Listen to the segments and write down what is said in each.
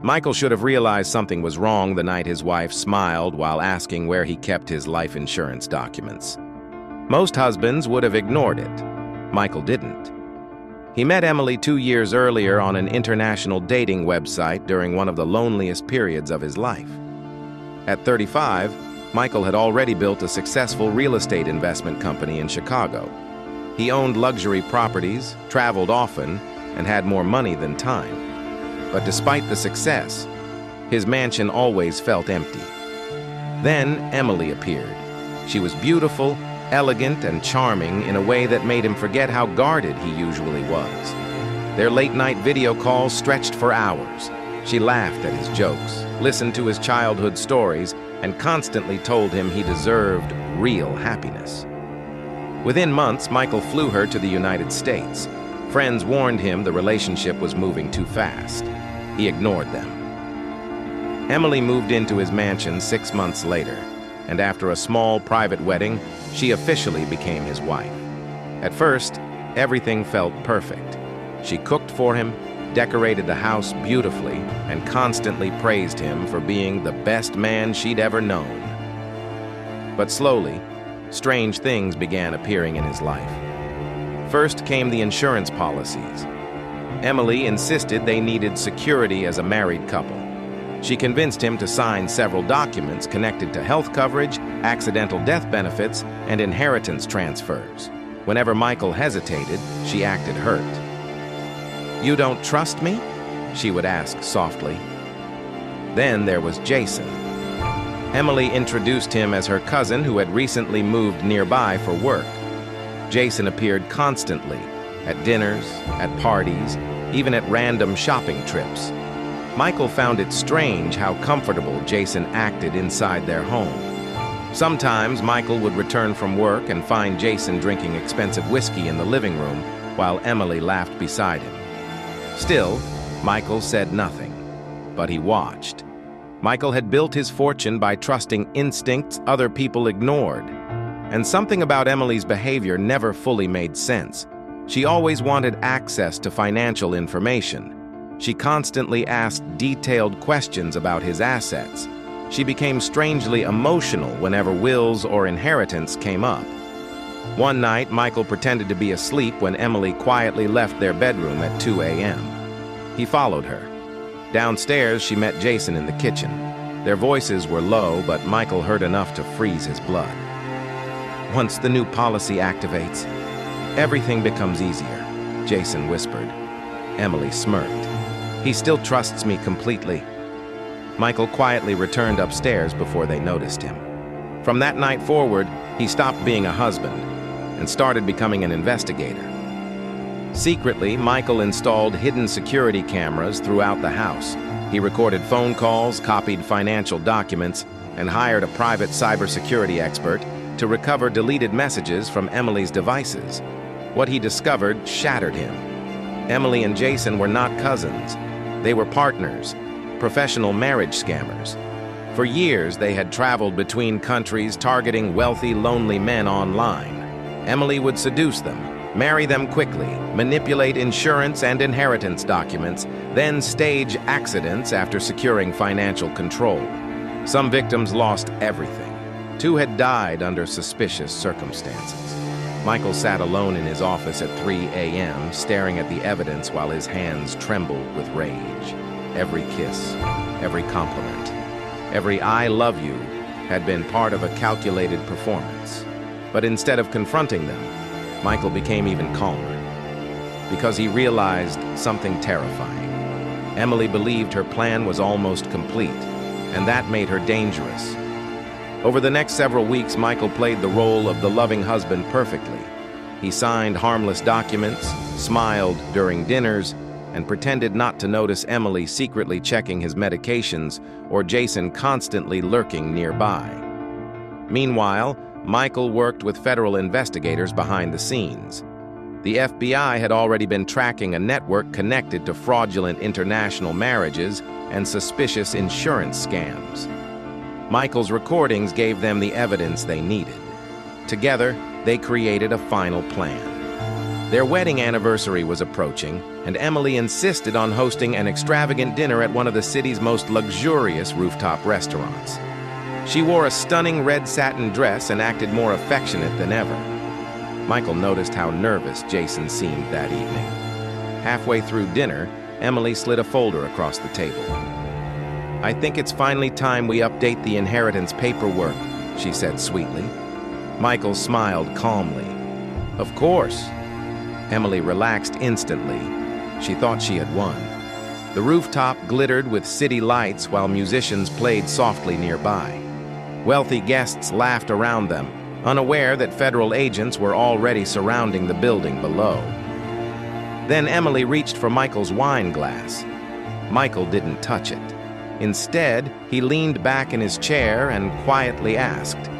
Michael should have realized something was wrong the night his wife smiled while asking where he kept his life insurance documents. Most husbands would have ignored it. Michael didn't. He met Emily 2 years earlier on an international dating website during one of the loneliest periods of his life. At 35, Michael had already built a successful real estate investment company in Chicago. He owned luxury properties, traveled often, and had more money than time. But despite the success, his mansion always felt empty. Then Emily appeared. She was beautiful, elegant, and charming in a way that made him forget how guarded he usually was. Their late-night video calls stretched for hours. She laughed at his jokes, listened to his childhood stories, and constantly told him he deserved real happiness. Within months, Michael flew her to the United States. Friends warned him the relationship was moving too fast. He ignored them. Emily moved into his mansion 6 months later, and after a small private wedding, she officially became his wife. At first, everything felt perfect. She cooked for him, decorated the house beautifully, and constantly praised him for being the best man she'd ever known. But slowly, strange things began appearing in his life. First came the insurance policies. Emily insisted they needed security as a married couple. She convinced him to sign several documents connected to health coverage, accidental death benefits, and inheritance transfers. Whenever Michael hesitated, she acted hurt. "You don't trust me?" she would ask softly. Then there was Jason. Emily introduced him as her cousin who had recently moved nearby for work. Jason appeared constantly, at dinners, at parties, even at random shopping trips. Michael found it strange how comfortable Jason acted inside their home. Sometimes Michael would return from work and find Jason drinking expensive whiskey in the living room while Emily laughed beside him. Still, Michael said nothing, but he watched. Michael had built his fortune by trusting instincts other people ignored. And something about Emily's behavior never fully made sense. She always wanted access to financial information. She constantly asked detailed questions about his assets. She became strangely emotional whenever wills or inheritance came up. One night, Michael pretended to be asleep when Emily quietly left their bedroom at 2 a.m. He followed her. Downstairs, she met Jason in the kitchen. Their voices were low, but Michael heard enough to freeze his blood. "Once the new policy activates, everything becomes easier," Jason whispered. Emily smirked. "He still trusts me completely." Michael quietly returned upstairs before they noticed him. From that night forward, he stopped being a husband and started becoming an investigator. Secretly, Michael installed hidden security cameras throughout the house. He recorded phone calls, copied financial documents, and hired a private cybersecurity expert to recover deleted messages from Emily's devices. What he discovered shattered him. Emily and Jason were not cousins. They were partners, professional marriage scammers. For years, they had traveled between countries targeting wealthy, lonely men online. Emily would seduce them, marry them quickly, manipulate insurance and inheritance documents, then stage accidents after securing financial control. Some victims lost everything. 2 had died under suspicious circumstances. Michael sat alone in his office at 3 a.m., staring at the evidence while his hands trembled with rage. Every kiss, every compliment, every "I love you" had been part of a calculated performance. But instead of confronting them, Michael became even calmer, because he realized something terrifying. Emily believed her plan was almost complete, and that made her dangerous. Over the next several weeks, Michael played the role of the loving husband perfectly. He signed harmless documents, smiled during dinners, and pretended not to notice Emily secretly checking his medications or Jason constantly lurking nearby. Meanwhile, Michael worked with federal investigators behind the scenes. The FBI had already been tracking a network connected to fraudulent international marriages and suspicious insurance scams. Michael's recordings gave them the evidence they needed. Together, they created a final plan. Their wedding anniversary was approaching, and Emily insisted on hosting an extravagant dinner at one of the city's most luxurious rooftop restaurants. She wore a stunning red satin dress and acted more affectionate than ever. Michael noticed how nervous Jason seemed that evening. Halfway through dinner, Emily slid a folder across the table. "I think it's finally time we update the inheritance paperwork," she said sweetly. Michael smiled calmly. "Of course." Emily relaxed instantly. She thought she had won. The rooftop glittered with city lights while musicians played softly nearby. Wealthy guests laughed around them, unaware that federal agents were already surrounding the building below. Then Emily reached for Michael's wine glass. Michael didn't touch it. Instead, he leaned back in his chair and quietly asked,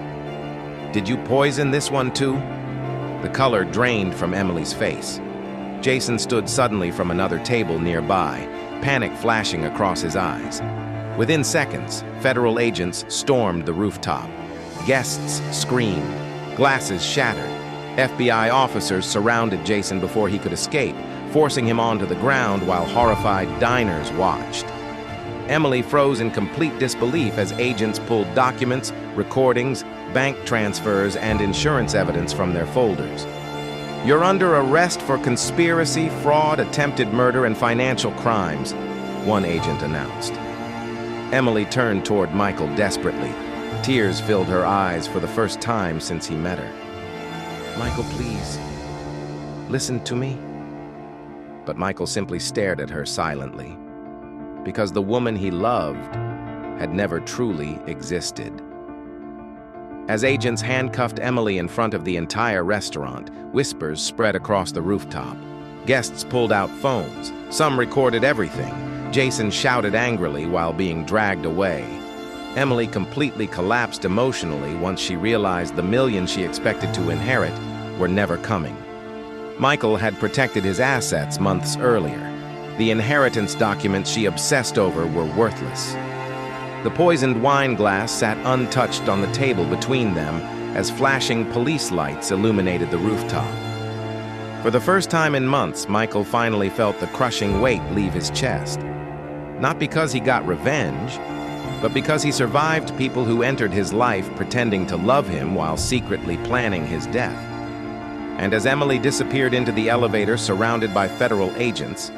"Did you poison this one too?" The color drained from Emily's face. Jason stood suddenly from another table nearby, panic flashing across his eyes. Within seconds, federal agents stormed the rooftop. Guests screamed. Glasses shattered. FBI officers surrounded Jason before he could escape, forcing him onto the ground while horrified diners watched. Emily froze in complete disbelief as agents pulled documents, recordings, bank transfers, and insurance evidence from their folders. "You're under arrest for conspiracy, fraud, attempted murder, and financial crimes," one agent announced. Emily turned toward Michael desperately. Tears filled her eyes for the first time since he met her. "Michael, please, listen to me." But Michael simply stared at her silently, because the woman he loved had never truly existed. As agents handcuffed Emily in front of the entire restaurant, whispers spread across the rooftop. Guests pulled out phones. Some recorded everything. Jason shouted angrily while being dragged away. Emily completely collapsed emotionally once she realized the millions she expected to inherit were never coming. Michael had protected his assets months earlier. The inheritance documents she obsessed over were worthless. The poisoned wine glass sat untouched on the table between them as flashing police lights illuminated the rooftop. For the first time in months, Michael finally felt the crushing weight leave his chest. Not because he got revenge, but because he survived people who entered his life pretending to love him while secretly planning his death. And as Emily disappeared into the elevator surrounded by federal agents,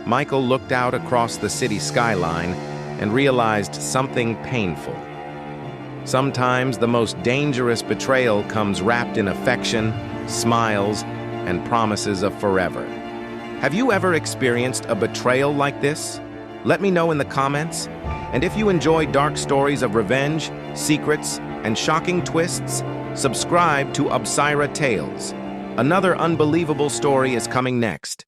Michael looked out across the city skyline and realized something painful. Sometimes the most dangerous betrayal comes wrapped in affection, smiles, and promises of forever. Have you ever experienced a betrayal like this? Let me know in the comments. And if you enjoy dark stories of revenge, secrets, and shocking twists, subscribe to Absira Tales. Another unbelievable story is coming next.